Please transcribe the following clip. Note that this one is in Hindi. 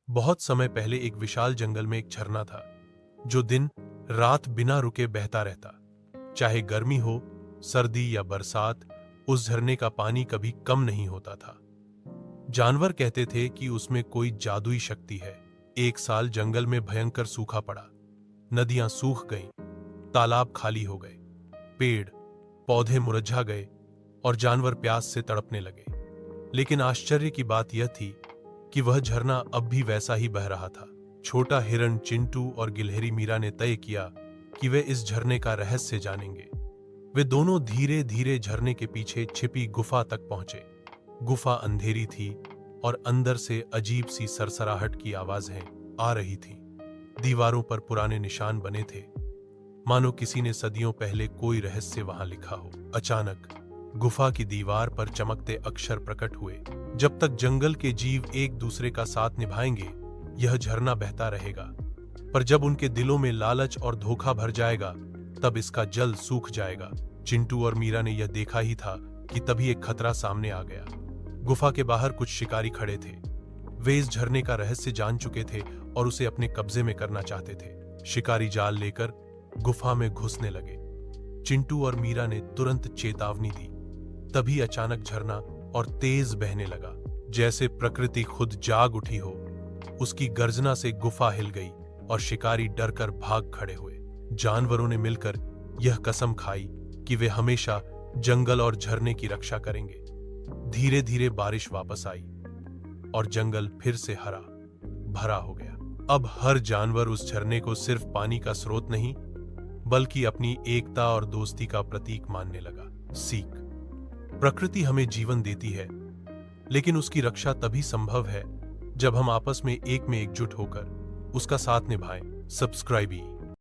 बहुत समय पहले एक विशाल जंगल में एक झरना था जो दिन रात बिना रुके बहता रहता। चाहे गर्मी हो, सर्दी या बरसात, उस झरने का पानी कभी कम नहीं होता था। जानवर कहते थे कि उसमें कोई जादुई शक्ति है। एक साल जंगल में भयंकर सूखा पड़ा। नदियां सूख गईं, तालाब खाली हो गए, पेड़ पौधे मुरझा गए और जानवर प्यास से तड़पने लगे। लेकिन आश्चर्य की बात यह थी कि वह झरना अब भी वैसा ही बह रहा था। छोटा हिरण चिंटू और गिलहरी मीरा ने तय किया कि वे इस झरने का रहस्य जानेंगे। वे दोनों धीरे धीरे झरने के पीछे छिपी गुफा तक पहुंचे। गुफा अंधेरी थी और अंदर से अजीब सी सरसराहट की आवाजें आ रही थीं। दीवारों पर पुराने निशान बने थे, मानो किसी ने सदियों पहले कोई रहस्य वहां लिखा हो। अचानक गुफा की दीवार पर चमकते अक्षर प्रकट हुए, जब तक जंगल के जीव एक दूसरे का साथ निभाएंगे, यह झरना बहता रहेगा। पर जब उनके दिलों में लालच और धोखा भर जाएगा, तब इसका जल सूख जाएगा। चिंटू और मीरा ने यह देखा ही था कि तभी एक खतरा सामने आ गया। गुफा के बाहर कुछ शिकारी खड़े थे। वे इस झरने का रहस्य जान चुके थे और उसे अपने कब्जे में करना चाहते थे। शिकारी जाल लेकर गुफा में घुसने लगे। चिंटू और मीरा ने तुरंत चेतावनी दी। तभी अचानक झरना और तेज बहने लगा, जैसे प्रकृति खुद जाग उठी हो। उसकी गर्जना से गुफा हिल गई और शिकारी डरकर भाग खड़े हुए। जानवरों ने मिलकर यह कसम खाई कि वे हमेशा जंगल और झरने की रक्षा करेंगे। धीरे धीरे बारिश वापस आई और जंगल फिर से हरा भरा हो गया। अब हर जानवर उस झरने को सिर्फ पानी का स्रोत नहीं, बल्कि अपनी एकता और दोस्ती का प्रतीक मानने लगा। सीख: प्रकृति हमें जीवन देती है, लेकिन उसकी रक्षा तभी संभव है जब हम आपस में एकजुट होकर उसका साथ निभाएं। सब्सक्राइब